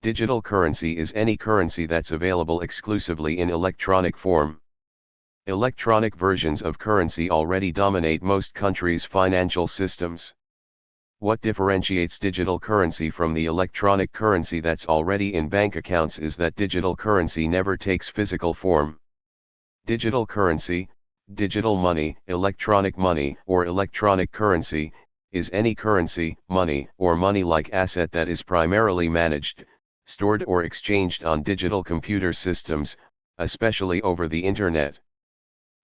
Digital currency is any currency that's available exclusively in electronic form. Electronic versions of currency already dominate most countries' financial systems. What differentiates digital currency from the electronic currency that's already in bank accounts is that digital currency never takes physical form. Digital currency, digital money, electronic money, or electronic currency, is any currency, money, or money-like asset that is primarily managed, stored or exchanged on digital computer systems, especially over the Internet.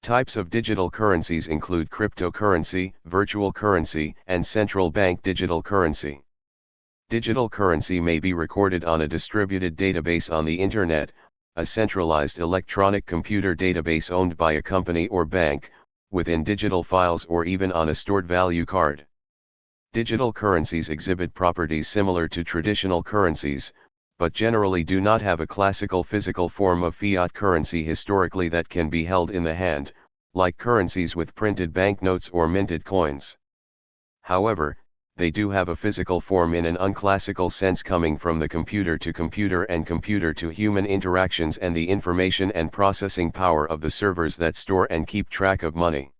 Types of digital currencies include cryptocurrency, virtual currency, and central bank digital currency. Digital currency may be recorded on a distributed database on the Internet, a centralized electronic computer database owned by a company or bank, within digital files, or even on a stored value card. Digital currencies exhibit properties similar to traditional currencies, but generally do not have a classical physical form of fiat currency historically that can be held in the hand, like currencies with printed banknotes or minted coins. However, they do have a physical form in an unclassical sense, coming from the computer to computer and computer to human interactions and the information and processing power of the servers that store and keep track of money.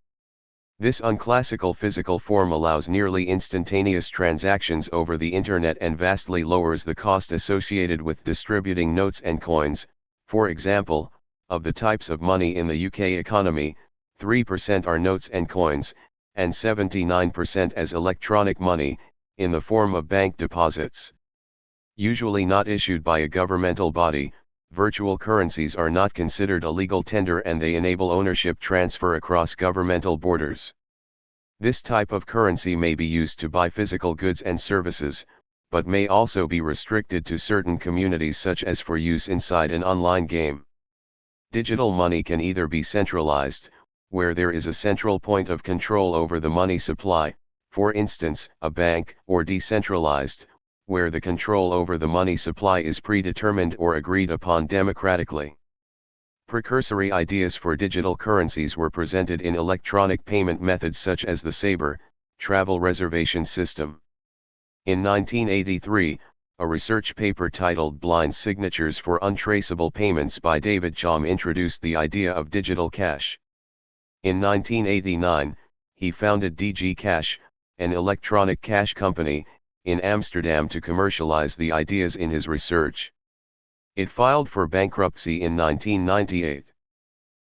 This unclassical physical form allows nearly instantaneous transactions over the Internet and vastly lowers the cost associated with distributing notes and coins. For example, of the types of money in the UK economy, 3% are notes and coins, and 79% as electronic money, in the form of bank deposits. Usually not issued by a governmental body, virtual currencies are not considered a legal tender, and they enable ownership transfer across governmental borders. This type of currency may be used to buy physical goods and services, but may also be restricted to certain communities, such as for use inside an online game. Digital money can either be centralized, where there is a central point of control over the money supply, for instance, a bank, or decentralized, where the control over the money supply is predetermined or agreed upon democratically. Precursory ideas for digital currencies were presented in electronic payment methods such as the Sabre travel reservation system. In 1983, a research paper titled Blind Signatures for Untraceable Payments by David Chaum introduced the idea of digital cash. In 1989, he founded DG Cash, an electronic cash company, in Amsterdam to commercialize the ideas in his research. It filed for bankruptcy in 1998.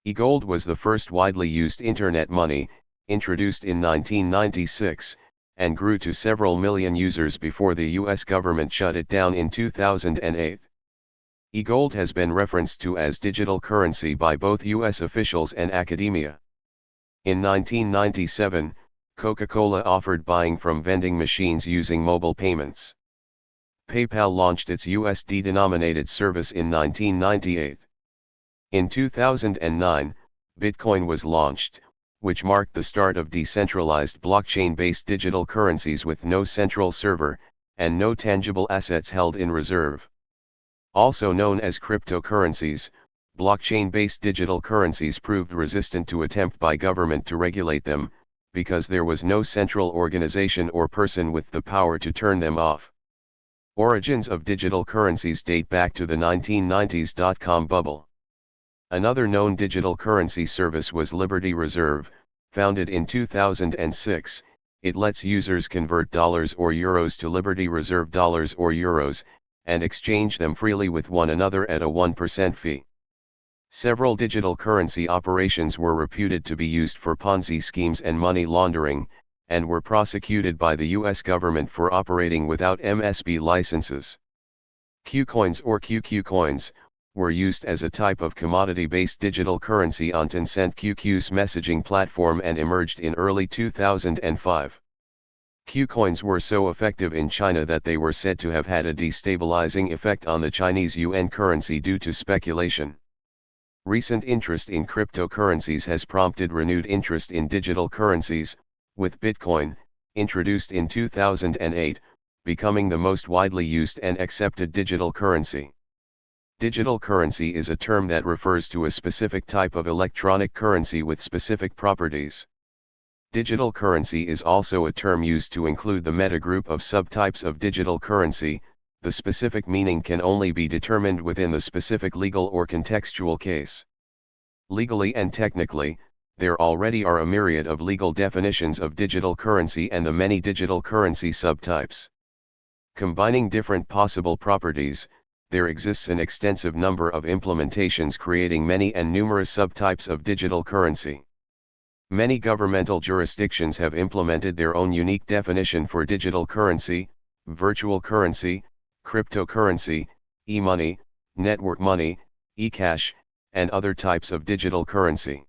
E-gold was the first widely used Internet money, introduced in 1996, and grew to several million users before the US government shut it down in 2008. E-gold has been referenced to as digital currency by both US officials and academia. In 1997, Coca-Cola offered buying from vending machines using mobile payments. PayPal launched its USD-denominated service in 1998. In 2009, Bitcoin was launched, which marked the start of decentralized blockchain-based digital currencies with no central server, and no tangible assets held in reserve. Also known as cryptocurrencies, blockchain-based digital currencies proved resistant to attempt by government to regulate them, because there was no central organization or person with the power to turn them off. Origins of digital currencies date back to the 1990s dot-com bubble. Another known digital currency service was Liberty Reserve, founded in 2006. It lets users convert dollars or euros to Liberty Reserve dollars or euros, and exchange them freely with one another at a 1% fee. Several digital currency operations were reputed to be used for Ponzi schemes and money laundering, and were prosecuted by the US government for operating without MSB licenses. Qcoins or QQ coins were used as a type of commodity-based digital currency on Tencent QQ's messaging platform and emerged in early 2005. Qcoins were so effective in China that they were said to have had a destabilizing effect on the Chinese yuan currency due to speculation. Recent interest in cryptocurrencies has prompted renewed interest in digital currencies, with Bitcoin, introduced in 2008, becoming the most widely used and accepted digital currency. Digital currency is a term that refers to a specific type of electronic currency with specific properties. Digital currency is also a term used to include the metagroup of subtypes of digital currency, the specific meaning can only be determined within the specific legal or contextual case. Legally and technically, there already are a myriad of legal definitions of digital currency and the many digital currency subtypes. Combining different possible properties, there exists an extensive number of implementations creating many and numerous subtypes of digital currency. Many governmental jurisdictions have implemented their own unique definition for digital currency, virtual currency, cryptocurrency, e-money, network money, e-cash, and other types of digital currency.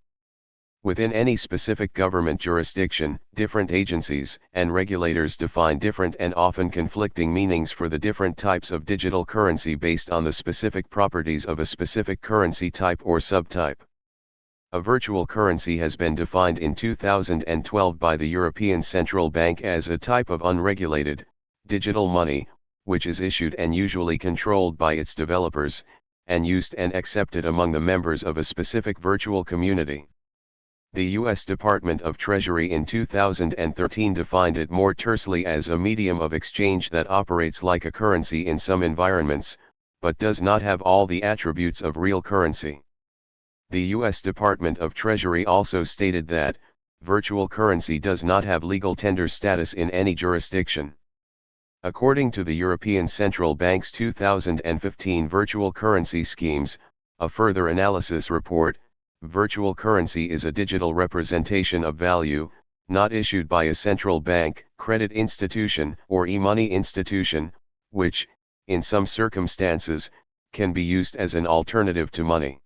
Within any specific government jurisdiction, different agencies and regulators define different and often conflicting meanings for the different types of digital currency based on the specific properties of a specific currency type or subtype. A virtual currency has been defined in 2012 by the European Central Bank as a type of unregulated, digital money, which is issued and usually controlled by its developers, and used and accepted among the members of a specific virtual community. The U.S. Department of Treasury in 2013 defined it more tersely as a medium of exchange that operates like a currency in some environments, but does not have all the attributes of real currency. The U.S. Department of Treasury also stated that, virtual currency does not have legal tender status in any jurisdiction. According to the European Central Bank's 2015 Virtual Currency Schemes, a further analysis report, virtual currency is a digital representation of value, not issued by a central bank, credit institution, or e-money institution, which, in some circumstances, can be used as an alternative to money.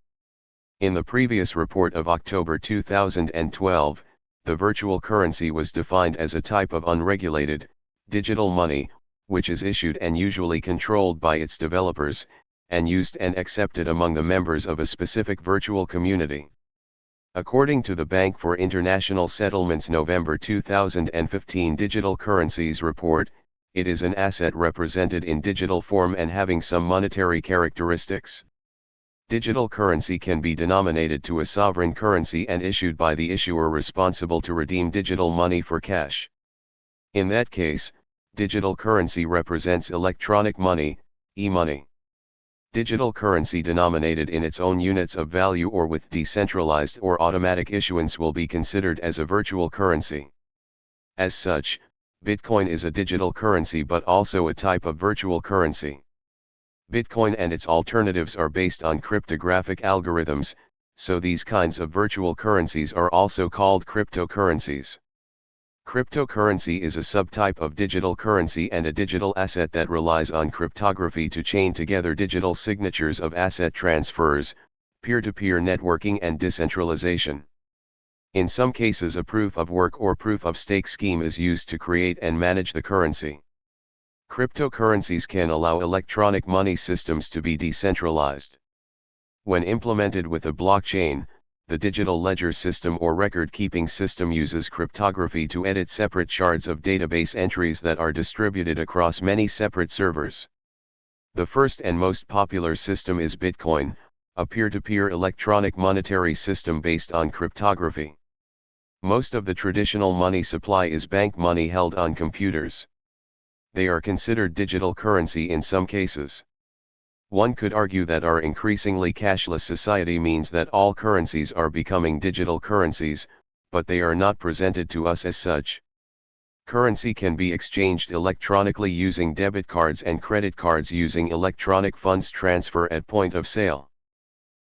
In the previous report of October 2012, the virtual currency was defined as a type of unregulated, digital money, which is issued and usually controlled by its developers, and used and accepted among the members of a specific virtual community. According to the Bank for International Settlements November 2015 Digital Currencies Report, it is an asset represented in digital form and having some monetary characteristics. Digital currency can be denominated to a sovereign currency and issued by the issuer responsible to redeem digital money for cash. In that case, digital currency represents electronic money, e-money. Digital currency denominated in its own units of value or with decentralized or automatic issuance will be considered as a virtual currency. As such, Bitcoin is a digital currency but also a type of virtual currency. Bitcoin and its alternatives are based on cryptographic algorithms, so these kinds of virtual currencies are also called cryptocurrencies. Cryptocurrency is a subtype of digital currency and a digital asset that relies on cryptography to chain together digital signatures of asset transfers, peer-to-peer networking and decentralization. In some cases a proof of work or proof of stake scheme is used to create and manage the currency. Cryptocurrencies can allow electronic money systems to be decentralized. When implemented with a blockchain, the digital ledger system or record-keeping system uses cryptography to edit separate shards of database entries that are distributed across many separate servers. The first and most popular system is Bitcoin, a peer-to-peer electronic monetary system based on cryptography. Most of the traditional money supply is bank money held on computers. They are considered digital currency in some cases. One could argue that our increasingly cashless society means that all currencies are becoming digital currencies, but they are not presented to us as such. Currency can be exchanged electronically using debit cards and credit cards using electronic funds transfer at point of sale.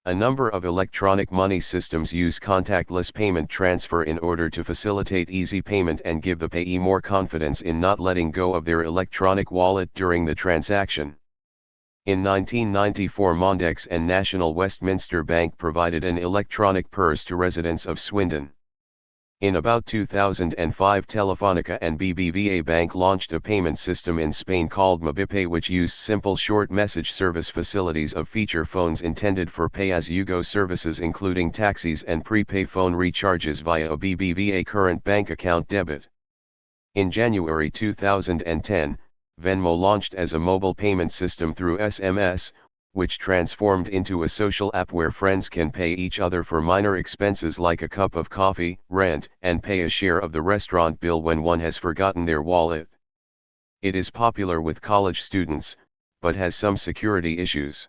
A number of electronic money systems use contactless payment transfer in order to facilitate easy payment and give the payee more confidence in not letting go of their electronic wallet during the transaction. In 1994 Mondex and National Westminster Bank provided an electronic purse to residents of Swindon. In about 2005 Telefonica and BBVA Bank launched a payment system in Spain called Mobipay, which used simple short message service facilities of feature phones intended for pay-as-you-go services including taxis and prepay phone recharges via a BBVA current bank account debit. In January 2010, Venmo launched as a mobile payment system through SMS, which transformed into a social app where friends can pay each other for minor expenses like a cup of coffee, rent, and pay a share of the restaurant bill when one has forgotten their wallet. It is popular with college students, but has some security issues.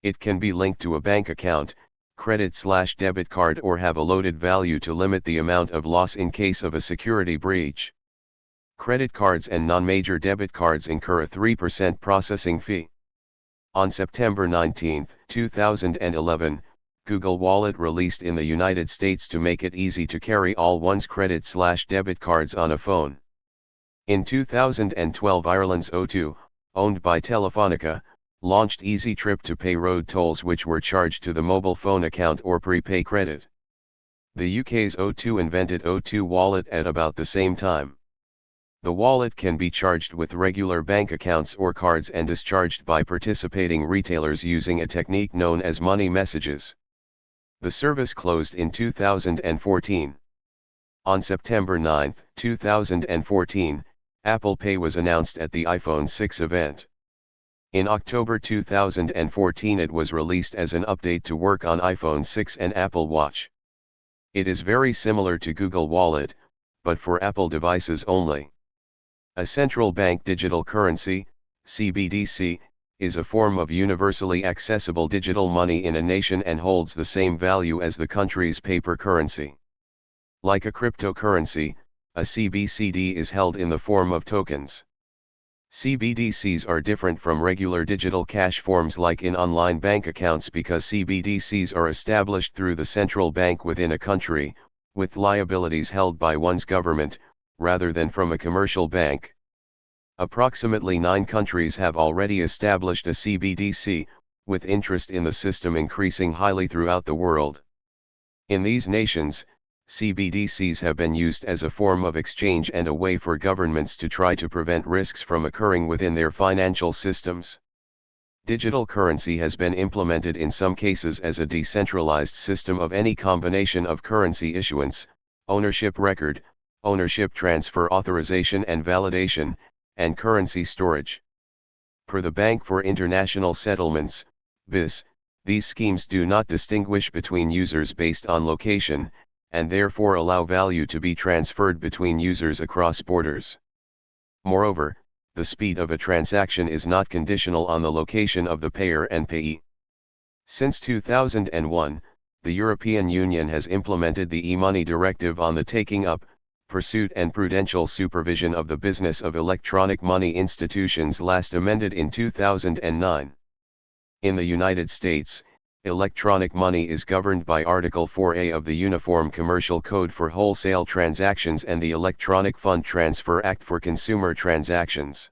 It can be linked to a bank account, credit/debit card, or have a loaded value to limit the amount of loss in case of a security breach. Credit cards and non-major debit cards incur a 3% processing fee. On September 19, 2011, Google Wallet released in the United States to make it easy to carry all one's credit/debit cards on a phone. In 2012, Ireland's O2, owned by Telefonica, launched Easy Trip to pay road tolls which were charged to the mobile phone account or prepay credit. The UK's O2 invented O2 Wallet at about the same time. The wallet can be charged with regular bank accounts or cards and discharged by participating retailers using a technique known as money messages. The service closed in 2014. On September 9, 2014, Apple Pay was announced at the iPhone 6 event. In October 2014 it was released as an update to work on iPhone 6 and Apple Watch. It is very similar to Google Wallet, but for Apple devices only. A central bank digital currency, CBDC, is a form of universally accessible digital money in a nation and holds the same value as the country's paper currency. Like a cryptocurrency, a CBDC is held in the form of tokens. CBDCs are different from regular digital cash forms like in online bank accounts because CBDCs are established through the central bank within a country, with liabilities held by one's government, rather than from a commercial bank. Approximately 9 countries have already established a CBDC, with interest in the system increasing highly throughout the world. In these nations, CBDCs have been used as a form of exchange and a way for governments to try to prevent risks from occurring within their financial systems. Digital currency has been implemented in some cases as a decentralized system of any combination of currency issuance, ownership record, ownership transfer authorization and validation, and currency storage. Per the Bank for International Settlements, BIS, these schemes do not distinguish between users based on location, and therefore allow value to be transferred between users across borders. Moreover, the speed of a transaction is not conditional on the location of the payer and payee. Since 2001, the European Union has implemented the e-money directive on the taking up, pursuit and prudential supervision of the business of electronic money institutions, last amended in 2009. In the United States, electronic money is governed by Article 4A of the Uniform Commercial Code for wholesale transactions and the Electronic Fund Transfer Act for consumer transactions.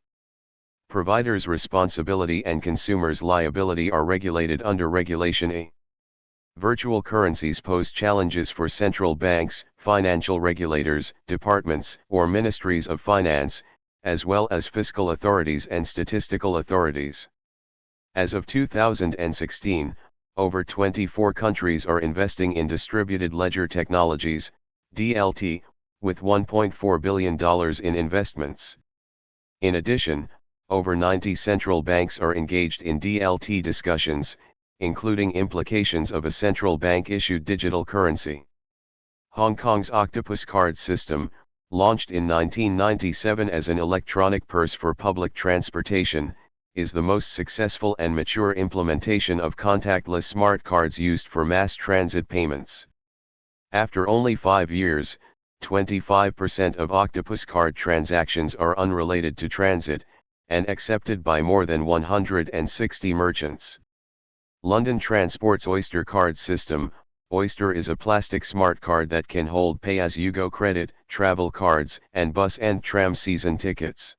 Providers' responsibility and consumers' liability are regulated under Regulation A. Virtual currencies pose challenges for central banks, financial regulators, departments, or ministries of finance, as well as fiscal authorities and statistical authorities. As of 2016, over 24 countries are investing in distributed ledger technologies, DLT, with $1.4 billion in investments. In addition, over 90 central banks are engaged in DLT discussions, including implications of a central bank-issued digital currency. Hong Kong's Octopus card system, launched in 1997 as an electronic purse for public transportation, is the most successful and mature implementation of contactless smart cards used for mass transit payments. After only 5 years, 25% of Octopus card transactions are unrelated to transit, and accepted by more than 160 merchants. London Transport's Oyster card system. Oyster is a plastic smart card that can hold pay-as-you-go credit, travel cards, and bus and tram season tickets.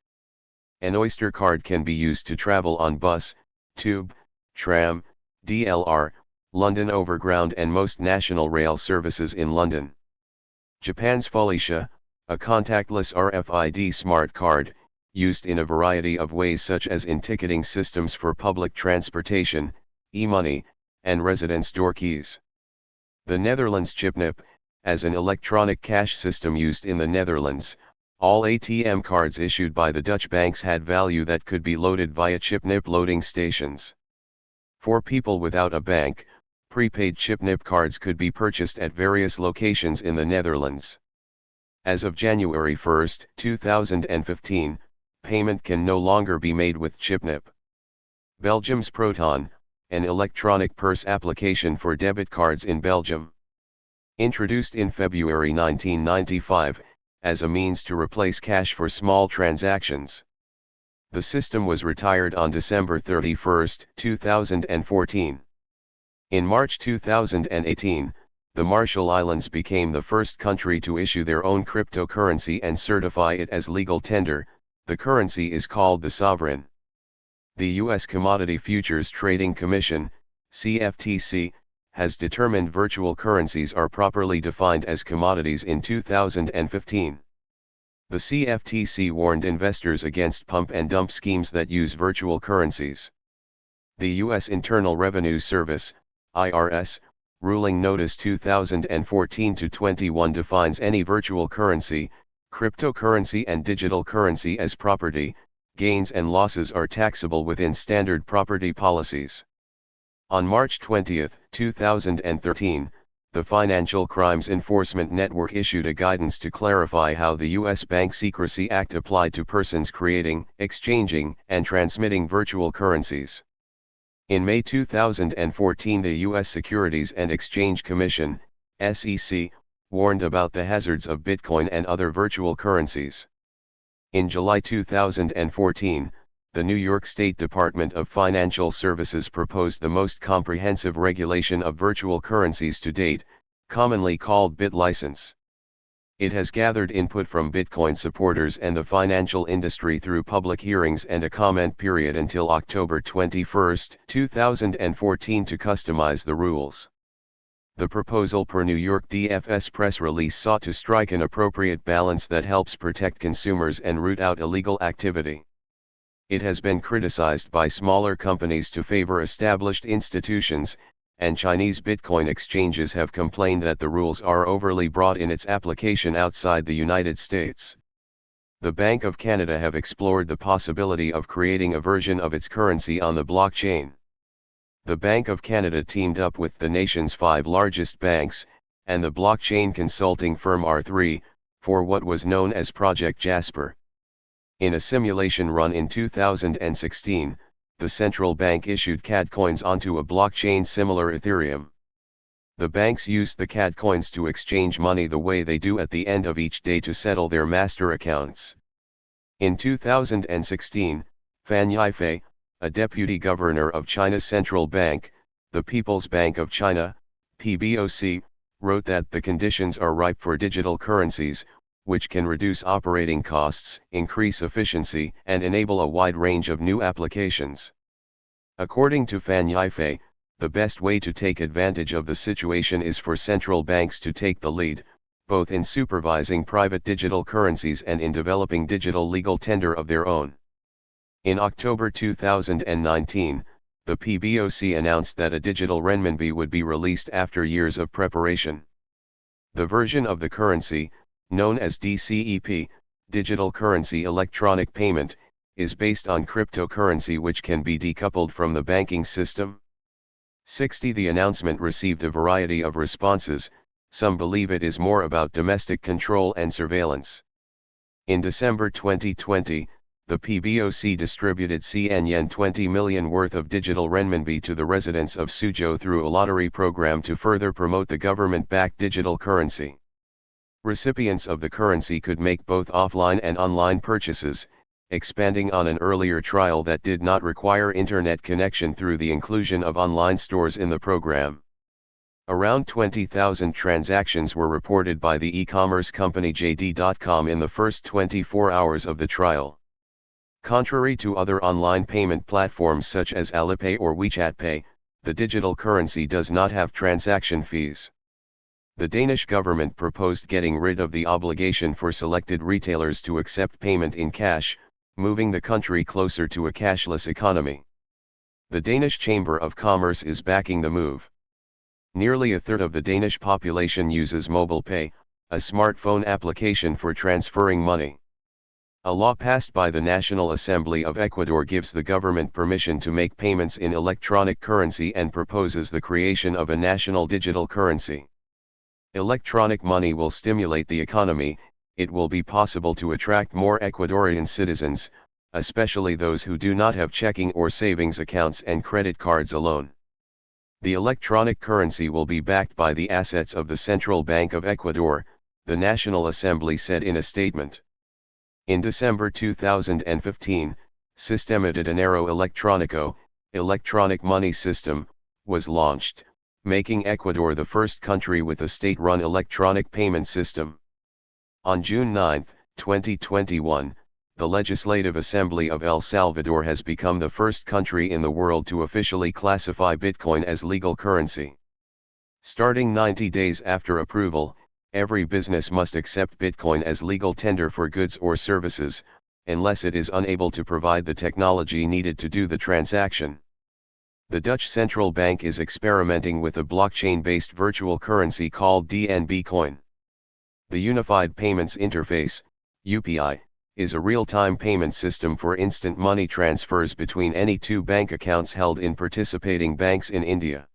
An Oyster card can be used to travel on bus, tube, tram, DLR, London Overground and most national rail services in London. Japan's Felicia, a contactless RFID smart card, used in a variety of ways such as in ticketing systems for public transportation, e-money, and residence door keys. The Netherlands Chipnip, as an electronic cash system used in the Netherlands, all ATM cards issued by the Dutch banks had value that could be loaded via Chipnip loading stations. For people without a bank, prepaid Chipnip cards could be purchased at various locations in the Netherlands. As of January 1, 2015, payment can no longer be made with Chipnip. Belgium's Proton, an electronic purse application for debit cards in Belgium. Introduced in February 1995, as a means to replace cash for small transactions. The system was retired on December 31, 2014. In March 2018, the Marshall Islands became the first country to issue their own cryptocurrency and certify it as legal tender. The currency is called the sovereign. The U.S. Commodity Futures Trading Commission, CFTC, has determined virtual currencies are properly defined as commodities in 2015. The CFTC warned investors against pump and dump schemes that use virtual currencies. The U.S. Internal Revenue Service, IRS, Ruling Notice 2014-21 defines any virtual currency, cryptocurrency and digital currency as property. Gains and losses are taxable within standard property policies. On March 20, 2013, the Financial Crimes Enforcement Network issued a guidance to clarify how the U.S. Bank Secrecy Act applied to persons creating, exchanging, and transmitting virtual currencies. In May 2014, the U.S. Securities and Exchange Commission, SEC, warned about the hazards of Bitcoin and other virtual currencies. In July 2014, the New York State Department of Financial Services proposed the most comprehensive regulation of virtual currencies to date, commonly called BitLicense. It has gathered input from Bitcoin supporters and the financial industry through public hearings and a comment period until October 21, 2014 to customize the rules. The proposal per New York DFS press release sought to strike an appropriate balance that helps protect consumers and root out illegal activity. It has been criticized by smaller companies to favor established institutions, and Chinese Bitcoin exchanges have complained that the rules are overly broad in its application outside the United States. The Bank of Canada have explored the possibility of creating a version of its currency on the blockchain. The Bank of Canada teamed up with the nation's 5 largest banks, and the blockchain consulting firm R3, for what was known as Project Jasper. In a simulation run in 2016, the central bank issued CAD coins onto a blockchain similar Ethereum. The banks used the CAD coins to exchange money the way they do at the end of each day to settle their master accounts. In 2016, Fan Yifei, a deputy governor of China's central bank, the People's Bank of China, PBOC, wrote that the conditions are ripe for digital currencies, which can reduce operating costs, increase efficiency, and enable a wide range of new applications. According to Fan Yifei, the best way to take advantage of the situation is for central banks to take the lead, both in supervising private digital currencies and in developing digital legal tender of their own. In October 2019, the PBOC announced that a digital renminbi would be released after years of preparation. The version of the currency, known as DCEP, Digital Currency Electronic Payment, is based on cryptocurrency which can be decoupled from the banking system. The announcement received a variety of responses. Some believe it is more about domestic control and surveillance. In December 2020, the PBOC distributed CNY 20 million worth of digital renminbi to the residents of Suzhou through a lottery program to further promote the government-backed digital currency. Recipients of the currency could make both offline and online purchases, expanding on an earlier trial that did not require internet connection through the inclusion of online stores in the program. Around 20,000 transactions were reported by the e-commerce company JD.com in the first 24 hours of the trial. Contrary to other online payment platforms such as Alipay or WeChat Pay, the digital currency does not have transaction fees. The Danish government proposed getting rid of the obligation for selected retailers to accept payment in cash, moving the country closer to a cashless economy. The Danish Chamber of Commerce is backing the move. Nearly a third of the Danish population uses mobile pay, a smartphone application for transferring money. A law passed by the National Assembly of Ecuador gives the government permission to make payments in electronic currency and proposes the creation of a national digital currency. Electronic money will stimulate the economy. It will be possible to attract more Ecuadorian citizens, especially those who do not have checking or savings accounts and credit cards alone. The electronic currency will be backed by the assets of the Central Bank of Ecuador, the National Assembly said in a statement. In December 2015, Sistema de Dinero Electrónico, electronic money system, was launched, making Ecuador the first country with a state-run electronic payment system. On June 9, 2021, the Legislative Assembly of El Salvador has become the first country in the world to officially classify Bitcoin as legal currency. Starting 90 days after approval, every business must accept Bitcoin as legal tender for goods or services, unless it is unable to provide the technology needed to do the transaction. The Dutch central bank is experimenting with a blockchain-based virtual currency called DNB Coin. The Unified Payments Interface, UPI, is a real-time payment system for instant money transfers between any two bank accounts held in participating banks in India.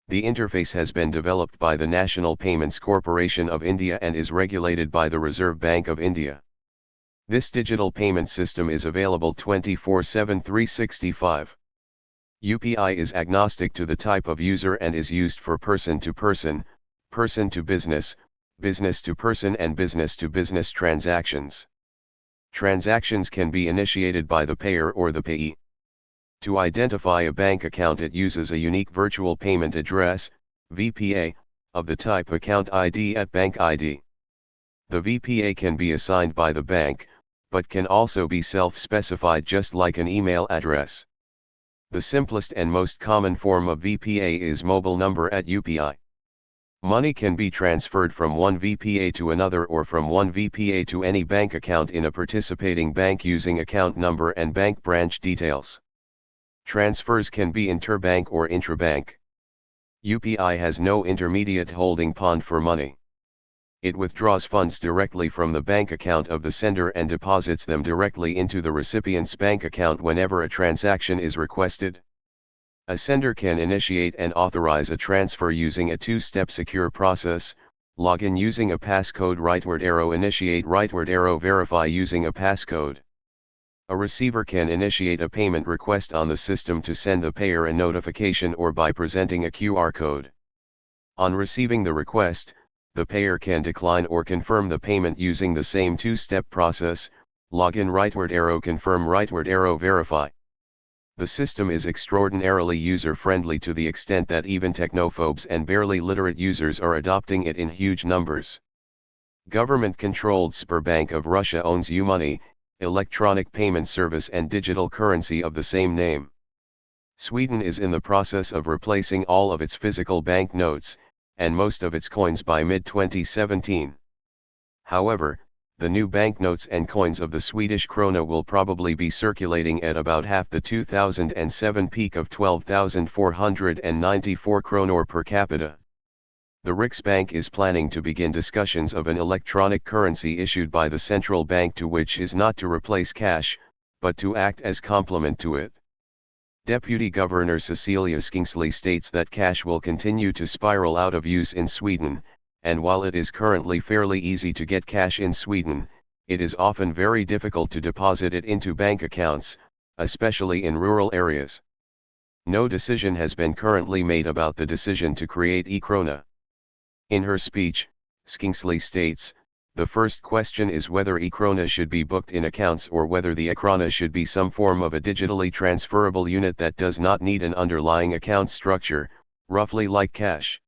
The interface has been developed by the National Payments Corporation of India and is regulated by the Reserve Bank of India. This digital payment system is available 24/7 365. UPI is agnostic to the type of user and is used for person-to-person, person-to-business, business-to-person and business-to-business transactions. Transactions can be initiated by the payer or the payee. To identify a bank account, it uses a unique virtual payment address, VPA, of the type account ID at bank ID. The VPA can be assigned by the bank, but can also be self-specified just like an email address. The simplest and most common form of VPA is mobile number at UPI. Money can be transferred from one VPA to another or from one VPA to any bank account in a participating bank using account number and bank branch details. Transfers can be interbank or intrabank. UPI has no intermediate holding pond for money. It withdraws funds directly from the bank account of the sender and deposits them directly into the recipient's bank account whenever a transaction is requested. A sender can initiate and authorize a transfer using a two-step secure process: login using a passcode, rightward arrow initiate, rightward arrow verify using a passcode. A receiver can initiate a payment request on the system to send the payer a notification or by presenting a QR code. On receiving the request, the payer can decline or confirm the payment using the same two-step process: login, rightward arrow confirm, rightward arrow verify. The system is extraordinarily user-friendly to the extent that even technophobes and barely literate users are adopting it in huge numbers. Government-controlled Sberbank of Russia owns U-Money, electronic payment service and digital currency of the same name. Sweden is in the process of replacing all of its physical banknotes, and most of its coins by mid-2017. However, the new banknotes and coins of the Swedish krona will probably be circulating at about half the 2007 peak of 12,494 kronor per capita. The Riksbank is planning to begin discussions of an electronic currency issued by the central bank, to which is not to replace cash, but to act as complement to it. Deputy Governor Cecilia Skingsley states that cash will continue to spiral out of use in Sweden, and while it is currently fairly easy to get cash in Sweden, it is often very difficult to deposit it into bank accounts, especially in rural areas. No decision has been currently made about the decision to create e-krona. In her speech, Skingsley states, "The first question is whether e-krona should be booked in accounts or whether the e-krona should be some form of a digitally transferable unit that does not need an underlying account structure, roughly like cash."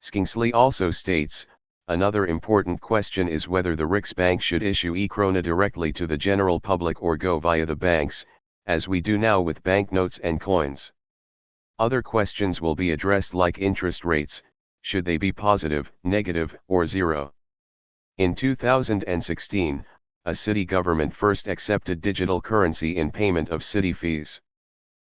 Skingsley also states, "Another important question is whether the Riksbank should issue e-krona directly to the general public or go via the banks, as we do now with banknotes and coins. Other questions will be addressed, like interest rates, should they be positive, negative, or zero." In 2016, a city government first accepted digital currency in payment of city fees.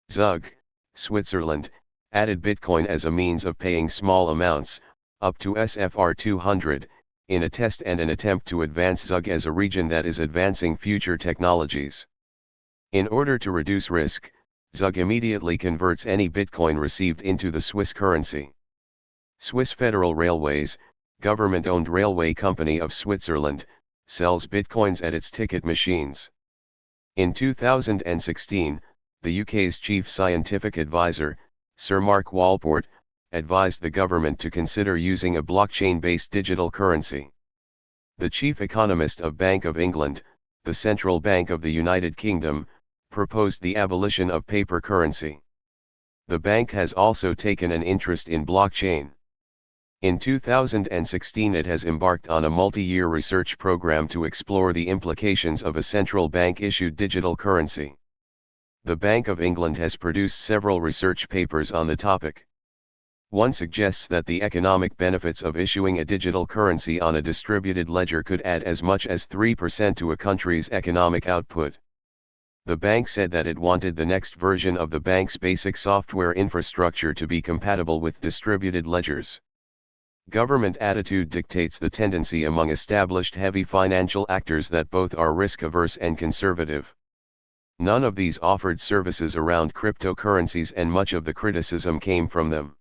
Zug, Switzerland, added Bitcoin as a means of paying small amounts, up to SFR 200, in a test and an attempt to advance Zug as a region that is advancing future technologies. In order to reduce risk, Zug immediately converts any Bitcoin received into the Swiss currency. Swiss Federal Railways, government-owned railway company of Switzerland, sells Bitcoins at its ticket machines. In 2016, the UK's chief scientific advisor, Sir Mark Walport, advised the government to consider using a blockchain-based digital currency. The chief economist of Bank of England, the central bank of the United Kingdom, proposed the abolition of paper currency. The bank has also taken an interest in blockchain. In 2016 it has embarked on a multi-year research program to explore the implications of a central bank-issued digital currency. The Bank of England has produced several research papers on the topic. One suggests that the economic benefits of issuing a digital currency on a distributed ledger could add as much as 3% to a country's economic output. The bank said that it wanted the next version of the bank's basic software infrastructure to be compatible with distributed ledgers. Government attitude dictates the tendency among established heavy financial actors that both are risk-averse and conservative. None of these offered services around cryptocurrencies, and much of the criticism came from them.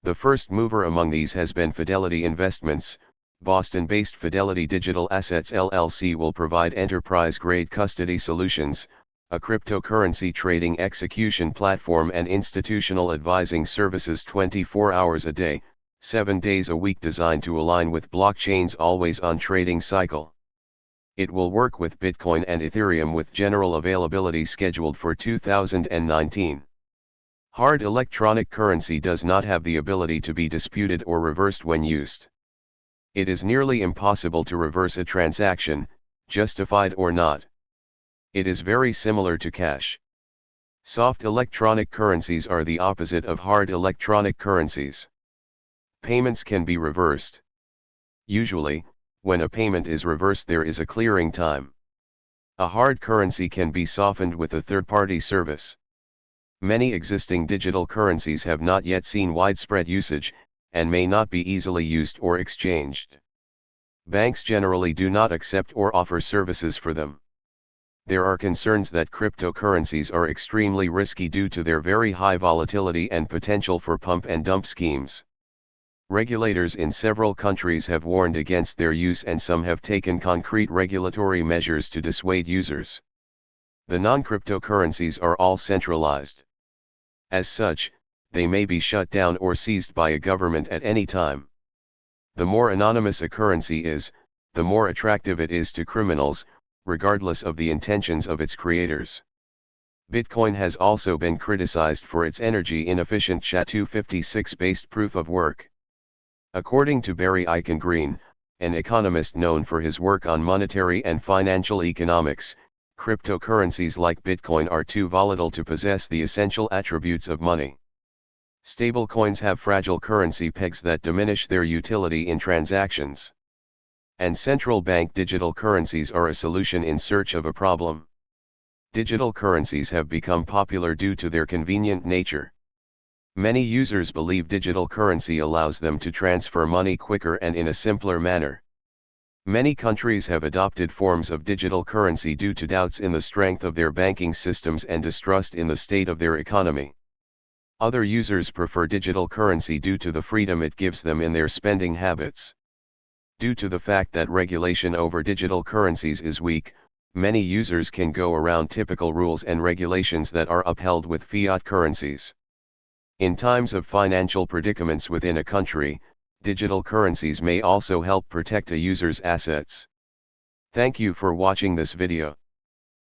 The first mover among these has been Fidelity Investments. Boston-based Fidelity Digital Assets LLC will provide enterprise-grade custody solutions, a cryptocurrency trading execution platform and institutional advising services 24 hours a day, 7 days a week, designed to align with blockchain's always-on trading cycle. It will work with Bitcoin and Ethereum, with general availability scheduled for 2019. Hard electronic currency does not have the ability to be disputed or reversed when used. It is nearly impossible to reverse a transaction, justified or not. It is very similar to cash. Soft electronic currencies are the opposite of hard electronic currencies. Payments can be reversed. Usually, when a payment is reversed, there is a clearing time. A hard currency can be softened with a third-party service. Many existing digital currencies have not yet seen widespread usage, and may not be easily used or exchanged. Banks generally do not accept or offer services for them. There are concerns that cryptocurrencies are extremely risky due to their very high volatility and potential for pump and dump schemes. Regulators in several countries have warned against their use, and some have taken concrete regulatory measures to dissuade users. The non-cryptocurrencies are all centralized. As such, they may be shut down or seized by a government at any time. The more anonymous a currency is, the more attractive it is to criminals, regardless of the intentions of its creators. Bitcoin has also been criticized for its energy-inefficient SHA-256-based proof of work. According to Barry Eichengreen, an economist known for his work on monetary and financial economics, cryptocurrencies like Bitcoin are too volatile to possess the essential attributes of money. Stablecoins have fragile currency pegs that diminish their utility in transactions. And central bank digital currencies are a solution in search of a problem. Digital currencies have become popular due to their convenient nature. Many users believe digital currency allows them to transfer money quicker and in a simpler manner. Many countries have adopted forms of digital currency due to doubts in the strength of their banking systems and distrust in the state of their economy. Other users prefer digital currency due to the freedom it gives them in their spending habits. Due to the fact that regulation over digital currencies is weak, many users can go around typical rules and regulations that are upheld with fiat currencies. In times of financial predicaments within a country, digital currencies may also help protect a user's assets. Thank you for watching this video.